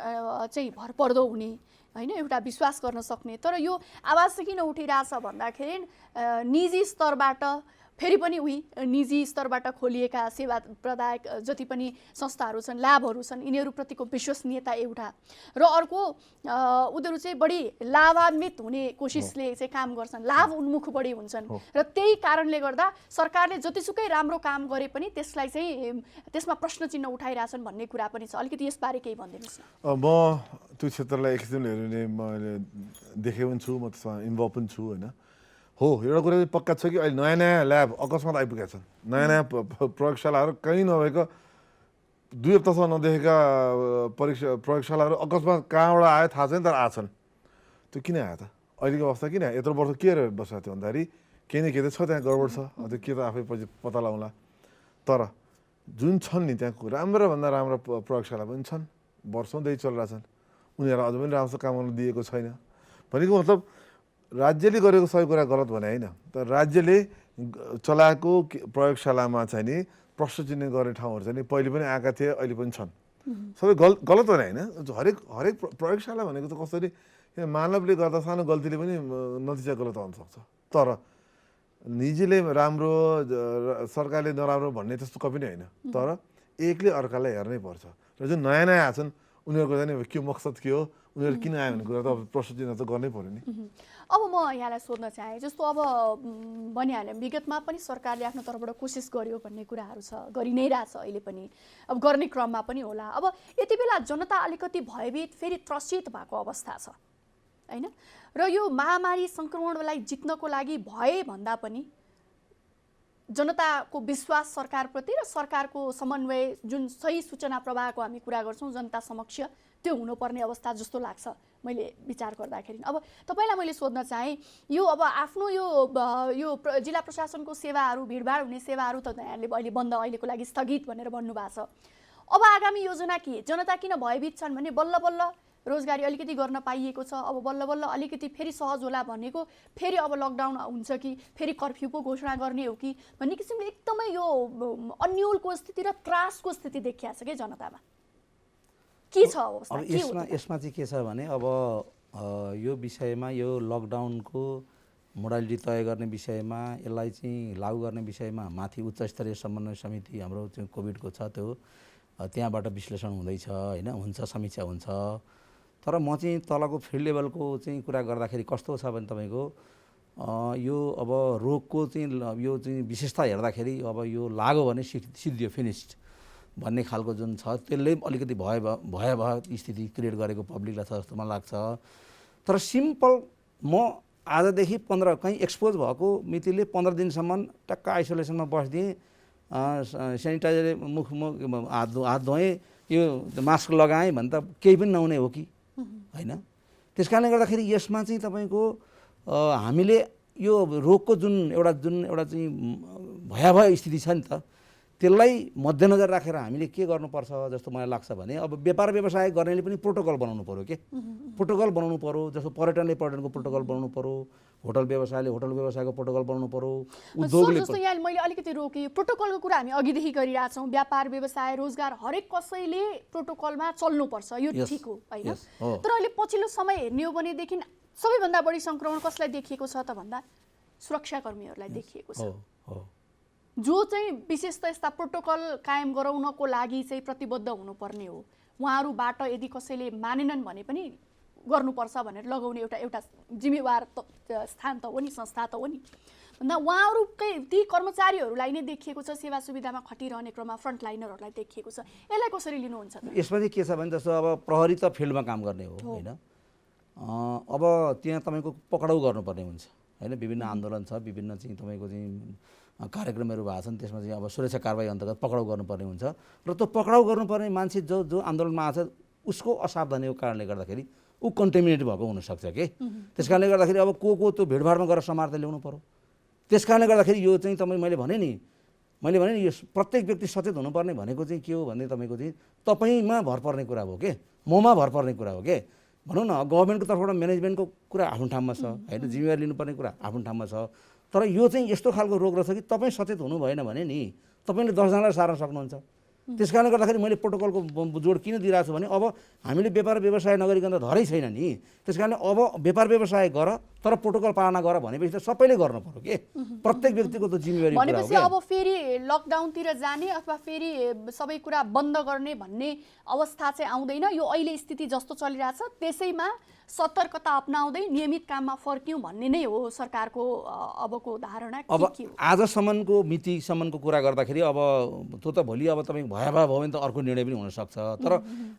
चाहिँ भरपर्दो हुने होइन, एउटा विश्वास गर्न सक्ने। तर यो आवाज चाहिँ किन उठिरहेछ भन्दाखेरि निजी स्तरबाट फेरि पनि उही निजी स्तरबाट खोलिएका सेवा प्रदायक जति पनि संस्थाहरू छन्, ल्याबहरू छन्, यिनीहरूप्रतिको विश्वसनीयता एउटा, र अर्को उनीहरू चाहिँ बढी लाभान्वित हुने कोसिसले चाहिँ काम गर्छन्, लाभ उन्मुख बढी हुन्छन्। र त्यही कारणले गर्दा सरकारले जतिसुकै राम्रो काम गरे पनि त्यसलाई चाहिँ त्यसमा प्रश्न चिन्ह उठाइरहेछन् भन्ने कुरा पनि छ। अलिकति यसबारे केही भनिदिनुहोस् न। म त्यो क्षेत्रलाई एक किसिमले हेऱ्यो भने मैले देखेको पनि छु, म त्यसमा इन्भल्भ पनि छु होइन। हो, एउटा कुरा चाहिँ पक्का छ कि अहिले नयाँ नयाँ ल्याब अकस्मात आइपुगेका छन्, नयाँ नयाँ प्रयोगशालाहरू कहीँ नभएको 2 हप्तासम्म नदेखेका प्रयोगशालाहरू अकस्मात कहाँबाट आयो थाहा छैन, तर आछन्। त्यो किन आयो त? अहिलेको अवस्था किन आयो? यत्रो वर्ष के बसेको थियो भन्दाखेरि केही न केही त छ, त्यहाँ गडबड छ, त्यो के त आफै पछि पत्ता लगाउँला। तर जुन छन् नि त्यहाँ राम्रोभन्दा राम्रो प्रयोगशाला पनि छन्, वर्षौँदेखि चलिरहेछन्, उनीहरूलाई अझ पनि राम्रो काम गर्न दिएको छैन। भनेको मतलब राज्यले गरेको सबै कुरा गलत भने होइन, तर राज्यले चलाएको प्रयोगशालामा चाहिँ नि प्रश्न चिन्ह गर्ने ठाउँहरू चाहिँ नि पहिले पनि आएका थिए, अहिले पनि छन्। सबै गलत भने होइन, हरेक प्रयोगशाला भनेको त कसरी मानवले गर्दा सानो गल्तीले पनि नतिजा गलत आउन सक्छ। तर निजीले राम्रो सरकारले नराम्रो भन्ने त्यस्तो कभी नै होइन, तर एकले अर्कालाई हेर्नै पर्छ। र जुन नयाँ नयाँ आछन् उनीहरूको चाहिँ के मकसद के हो, उनीहरू किन आयो भन्ने कुरा त अब प्रश्न चिन्ह त गर्नै पर्यो नि। अब म यहाँलाई सोध्न चाहेँ, जस्तो अब भनिहालेँ विगतमा पनि सरकारले आफ्नो तर्फबाट कोसिस गर्यो भन्ने कुराहरू छ, गरि नै रहेछ अहिले पनि, अब गर्ने क्रममा पनि होला। अब यति बेला जनता अलिकति भयभीत फेरि त्रसित भएको अवस्था छ होइन, र यो महामारी सङ्क्रमणलाई जित्नको लागि भए भन्दा पनि जनताको विश्वास सरकारप्रति र सरकारको समन्वय जुन सही सूचना प्रवाहको हामी कुरा गर्छौँ जनता समक्ष, त्यो हुनुपर्ने अवस्था जस्तो लाग्छ मैले विचार गर्दाखेरि। अब तपाईँलाई मैले सोध्न चाहेँ, यो अब आफ्नो यो जिल्ला प्रशासनको सेवाहरू, भिडभाड हुने सेवाहरू त यहाँले अहिले बन्द, अहिलेको लागि स्थगित भनेर भन्नुभएको छ। अब आगामी योजना के? जनता किन भयभीत छन् भने बल्ल बल्ल रोजगारी अलिकति गर्न पाइएको छ, अब बल्ल बल्ल अलिकति फेरि सहज होला भनेको फेरि अब लकडाउन हुन्छ कि फेरि कर्फ्यू पो घोषणा गर्ने हो कि भन्ने किसिमले एकदमै यो अन्यलको स्थिति र त्रासको स्थिति देखिया छ कि जनतामा। के छ अवस्था? अब यसमा चाहिँ के छ भने अब यो विषयमा, यो लकडाउनको मोडालिटी तय गर्ने विषयमा, यसलाई चाहिँ लागू गर्ने विषयमा माथि उच्च स्तरीय समन्वय समिति हाम्रो चाहिँ कोभिडको छ, त्यो त्यहाँबाट विश्लेषण हुँदैछ होइन, हुन्छ, समीक्षा हुन्छ। तर म चाहिँ तलको फिल्ड लेभलको चाहिँ कुरा गर्दाखेरि कस्तो छ भने तपाईँको यो अब रोगको चाहिँ यो चाहिँ विशेषता हेर्दाखेरि अब यो लाग्यो भने सिद्धियो, फिनिस्ड भन्ने खालको जुन छ त्यसले अलिकति भयावह स्थिति क्रिएट गरेको पब्लिकलाई छ जस्तो मलाई लाग्छ। तर सिम्पल म आजदेखि 15 कहीँ एक्सपोज भएको मितिले 15 दिनसम्म टक्क आइसोलेसनमा बस्दिएँ, सेनिटाइजर मुख हात धोएँ, यो मास्क लगाएँ भने त केही पनि नहुने हो कि होइन। त्यस कारणले गर्दाखेरि यसमा चाहिँ तपाईँको हामीले यो रोगको जुन एउटा चाहिँ भयावह स्थिति छ नि त, त्यसलाई मध्यनजर राखेर हामीले के गर्नुपर्छ जस्तो मलाई लाग्छ भने अब व्यापार व्यवसाय गर्नेले पनि प्रोटोकल बनाउनु पर्यो के प्रोटोकल बनाउनु पर्यो। जस्तो पर्यटनले पर्यटनको प्रोटोकल बनाउनु पर्यो, होटल व्यवसायले होटल व्यवसायको प्रोटोकल बनाउनु पर्यो, उद्योगले जस्तो यहाँ मैले अलिकति रोकेँ, प्रोटोकलको कुरा हामी अघिदेखि गरिरहेछौँ। व्यापार व्यवसाय रोजगार हरेक कसैले प्रोटोकलमा चल्नुपर्छ, यो ठिक हो होइन। तर अहिले पछिल्लो समय हेर्ने हो भनेदेखि सबैभन्दा बढी सङ्क्रमण कसलाई देखिएको छ त भन्दा सुरक्षाकर्मीहरूलाई देखिएको छ, जो चाहिँ विशेष त यस्ता प्रोटोकल कायम गराउनको लागि चाहिँ प्रतिबद्ध हुनुपर्ने हो। उहाँहरूबाट यदि कसैले मानेनन् भने पनि गर्नुपर्छ भनेर लगाउने एउटा जिम्मेवार स्थान त हो नि, संस्था त हो नि। भन्दा उहाँहरूकै ती कर्मचारीहरूलाई नै देखिएको छ, सेवा सुविधामा खटिरहने क्रममा फ्रन्टलाइनरहरूलाई देखिएको छ। यसलाई कसरी लिनुहुन्छ त? यसमा चाहिँ के छ भने जस्तो अब प्रहरी त फिल्डमा काम गर्ने हो होइन, अब त्यहाँ तपाईँको पक्राउ गर्नुपर्ने हुन्छ होइन। विभिन्न आन्दोलन छ, विभिन्न चाहिँ तपाईँको चाहिँ कार्यक्रमहरू भएको छन्, त्यसमा चाहिँ अब सुरक्षा कारबाही अन्तर्गत पक्राउ गर्नुपर्ने हुन्छ र त्यो पक्राउ गर्नुपर्ने मान्छे जो आन्दोलनमा आएको छ उसको असावधानीको कारणले गर्दाखेरि ऊ कन्टेमिनेट भएको हुनसक्छ कि। त्यस कारणले गर्दाखेरि अब को त्यो भिडभाडमा गएर समाएर ल्याउनु पर्यो। त्यस कारणले गर्दाखेरि यो चाहिँ मैले भने नि यो प्रत्येक व्यक्ति सचेत हुनुपर्ने भनेको चाहिँ के हो भने तपाईँको चाहिँ तपाईँमा भर पर्ने कुरा हो के, ममा भर पर्ने कुरा हो के। भनौँ न गभर्मेन्टको तर्फबाट म्यानेजमेन्टको कुरा आफ्नो ठाउँमा छ होइन, जिम्मेवारी लिनुपर्ने कुरा आफ्नो ठाउँमा छ। तर यो चाहिँ यस्तो खालको रोग रहेछ कि तपाईँ सचेत हुनु भएन भने नि तपाईँले 10 जनालाई सार्न सक्नुहुन्छ। त्यस कारणले गर्दाखेरि मैले प्रोटोकलको जोड किन दिइरहेको छु भने अब हामीले व्यापार व्यवसाय नगरिकन त धरै छैन नि। त्यस कारणले अब व्यापार व्यवसाय गर तर प्रोटोकल पालना गर भनेपछि त सबैले गर्नु पर्यो के, प्रत्येक व्यक्तिको त जिम्मेवारी भनेपछि अब फेरि लकडाउनतिर जाने अथवा फेरि सबै कुरा बन्द गर्ने भन्ने अवस्था चाहिँ आउँदैन। यो अहिले स्थिति जस्तो चलिरहेछ त्यसैमा सतर्कता अपनाउँदै नियमित काममा फर्क्यौँ भन्ने नै हो सरकारको अबको धारणा। अब आजसम्मको मितिसम्मको कुरा गर्दाखेरि अब त्यो त भोलि अब तपाईँ भयावह भयो भने त अर्को निर्णय पनि हुनसक्छ। तर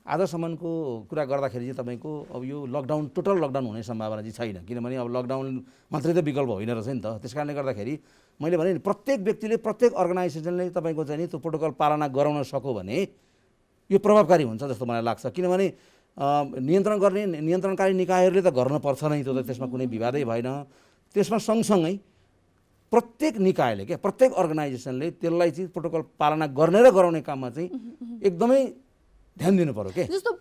आजसम्मको कुरा गर्दाखेरि चाहिँ तपाईँको अब यो लकडाउन टोटल लकडाउन हुने सम्भावना चाहिँ छैन, किनभने अब लकडाउन मात्रै त विकल्प होइन रहेछ नि त। त्यस कारणले गर्दाखेरि मैले भने नि प्रत्येक व्यक्तिले प्रत्येक अर्गनाइजेसनले तपाईँको चाहिँ नि त्यो प्रोटोकल पालना गराउन सक्यो भने यो प्रभावकारी हुन्छ जस्तो मलाई लाग्छ। किनभने नियन्त्रण गर्ने नियन्त्रणकारी निकायहरूले त गर्नुपर्छ नै, त्यो त त्यसमा कुनै विवादै भएन। त्यसमा सँगसँगै प्रत्येक निकायले क्या प्रत्येक अर्गनाइजेसनले त्यसलाई चाहिँ प्रोटोकल पालना गर्ने र गराउने काममा चाहिँ एकदमै ध्यान दिनु पर्यो के। जस्तो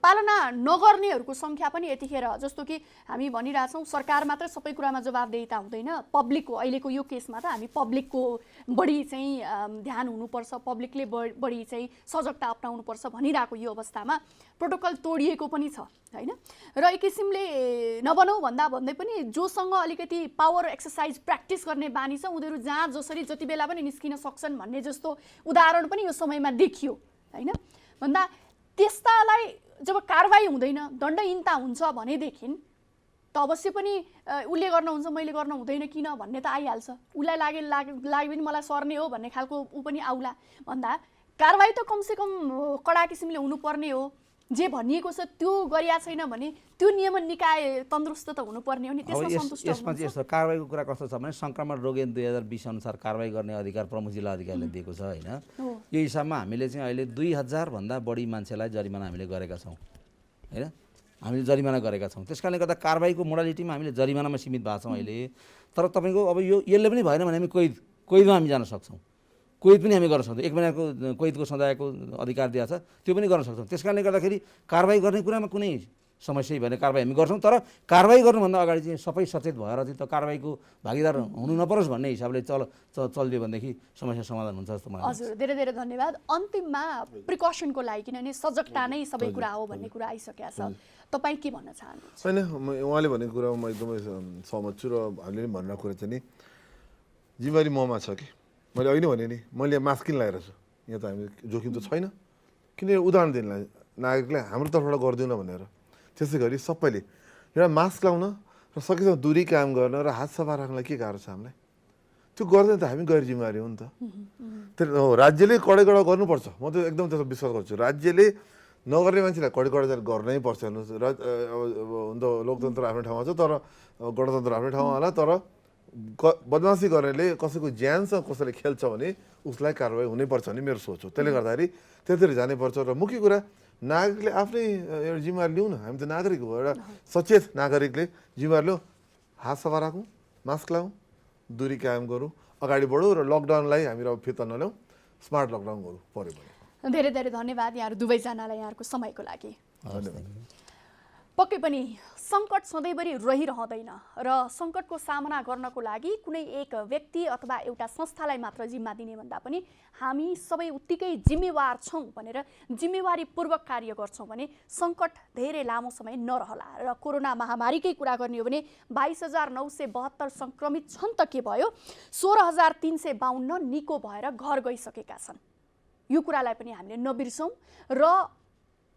पालना नगर्नेहरूको सङ्ख्या पनि यतिखेर जस्तो कि हामी भनिरहेछौँ सरकार मात्र सबै कुरामा जवाबदेहिता हुँदैन, पब्लिकको अहिलेको यो केसमा त हामी पब्लिकको बढी चाहिँ ध्यान हुनुपर्छ, पब्लिकले बढी चाहिँ सजगता अपनाउनुपर्छ भनिरहेको यो अवस्थामा प्रोटोकल तोडिएको पनि छ होइन। र एक किसिमले नबनाऊ भन्दा भन्दै पनि जोसँग अलिकति पावर एक्सर्साइज प्र्याक्टिस गर्ने बानी छ उनीहरू जहाँ जसरी जति बेला पनि निस्किन सक्छन् भन्ने जस्तो उदाहरण पनि यो समयमा देखियो होइन। भन्दा त्यस्तालाई जब कारवाही हुँदैन, दण्डहीनता हुन्छ भनेदेखि त अवश्य पनि उसले गर्न हुन्छ मैले गर्न हुँदैन किन भन्ने त आइहाल्छ। उसलाई लाग्यो पनि मलाई सर्ने हो भन्ने खालको ऊ पनि आउला। भन्दा कारवाही त कमसेकम कडा किसिमले हुनुपर्ने हो। जे भनिएको छ त्यो गरिया छैन भने त्यो नियमन निकाय तन्दुरुस्त त हुनुपर्ने हो नि। त्यसमा सन्तुष्ट यसमा चाहिँ यस्तो कारवाहीको कुरा कस्तो छ भने सङ्क्रमण रोग 2020 अनुसार कारवाही गर्ने अधिकार प्रमुख जिल्ला अधिकारीले दिएको छ होइन। यो हिसाबमा हामीले चाहिँ अहिले 2000 भन्दा बढी मान्छेलाई जरिमाना हामीले गरेका छौँ होइन, हामीले जरिमाना गरेका छौँ। त्यस कारणले गर्दा कारवाहीको मोडालिटीमा हामीले जरिमानामा सीमित भएको छौँ अहिले। तर तपाईँको अब यो यसले पनि भएन भने हामी कैदमा हामी जान सक्छौँ, कैद पनि हामी गर्न सक्छौँ। 1 महिनाको कैदको सजायको अधिकार दिएको छ त्यो पनि गर्न सक्छौँ। त्यस कारणले गर्दाखेरि कारवाही गर्ने कुरामा कुनै समस्या भएन, कारवाही हामी गर्छौँ। तर कारवाही गर्नुभन्दा अगाडि चाहिँ सबै सचेत भएर चाहिँ त कारवाहीको भागीदार हुनु नपरोस् भन्ने हिसाबले चलिदियो भनेदेखि समस्या समाधान हुन्छ जस्तो मलाई। हजुर धेरै धेरै धन्यवाद। अन्तिममा प्रिकसनको लागि किनभने सजगता नै सबै कुरा हो भन्ने कुरा आइसकेको छ, तपाईँ के भन्न चाहनुहुन्छ? होइन उहाँले भनेको कुरामा म एकदमै सहमत छु र हामीले पनि भनेको कुरा चाहिँ नि जिम्मेवारी ममा छ कि मैले अघि नै भने नि मैले मास्क किन लगाएर छु, यहाँ त हामी जोखिम त छैन किन उदाहरण दिनलाई नागरिकलाई हाम्रो तर्फबाट गरिदिउँ भनेर। त्यसै गरी सबैले एउटा मास्क लाउन र सकेसम्म दूरी कायम गर्न र हात सफा राख्नलाई के गाह्रो छ हामीलाई? त्यो गर्दैन त हामी गैर जिम्मेवारी हो नि त। त्यो राज्यले कडा गर्नुपर्छ, म त एकदम त्यसमा विश्वास गर्छु। राज्यले नगर्ने मान्छेलाई कडा गर्नै पर्छ। हुन त लोकतन्त्र आफ्नो ठाउँमा छ तर गणतन्त्र आफ्नो ठाउँमा होला, तर बदमासी गर्नेले कसैको ज्यानसँग कसैले खेल्छ भने उसलाई कारवाही हुनैपर्छ भन्ने मेरो सोच हो। त्यसले गर्दाखेरि त्यतिर जानैपर्छ। र मुख्य कुरा नागरिकले आफ्नै एउटा जिम्मेवारी लिउँ न, हामी त नागरिक हो, एउटा सचेत नागरिकले जिम्मेवारी लिउँ, हात सफा राखौँ, मास्क लाउँ, दूरी कायम गरौँ, अगाडि बढौँ र लकडाउनलाई हामी अब फिर्ता नल्याउँ स्मार्ट लकडाउन गर्नु पर्यो भने। धेरै धेरै धन्यवाद यहाँहरू दुवैजनालाई यहाँहरूको समयको लागि। धन्यवाद। पक्कै पनि सङ्कट सधैँभरि रहिरहँदैन र सङ्कटको सामना गर्नको लागि कुनै एक व्यक्ति अथवा एउटा संस्थालाई मात्र जिम्मा दिने भन्दा पनि हामी सबै उत्तिकै जिम्मेवार छौँ भनेर जिम्मेवारीपूर्वक कार्य गर्छौँ भने सङ्कट धेरै लामो समय नरहला। र कोरोना महामारीकै कुरा गर्ने हो भने 22,972 सङ्क्रमित छन् त के भयो, 16,352 निको भएर घर गइसकेका छन्। यो कुरालाई पनि हामीले नबिर्सौँ र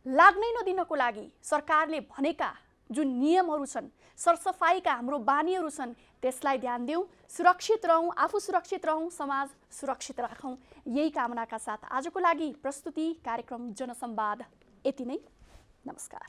लाग्नै नदिनको लागि सरकारले भनेका जुन नियमहरू छन्, सरसफाइका हाम्रो बानीहरू छन्, त्यसलाई ध्यान दिउँ, सुरक्षित रहौँ, आफू सुरक्षित रहौँ, समाज सुरक्षित राखौँ। यही कामनाका साथ आजको लागि प्रस्तुति कार्यक्रम जनसंवाद यति नै। नमस्कार।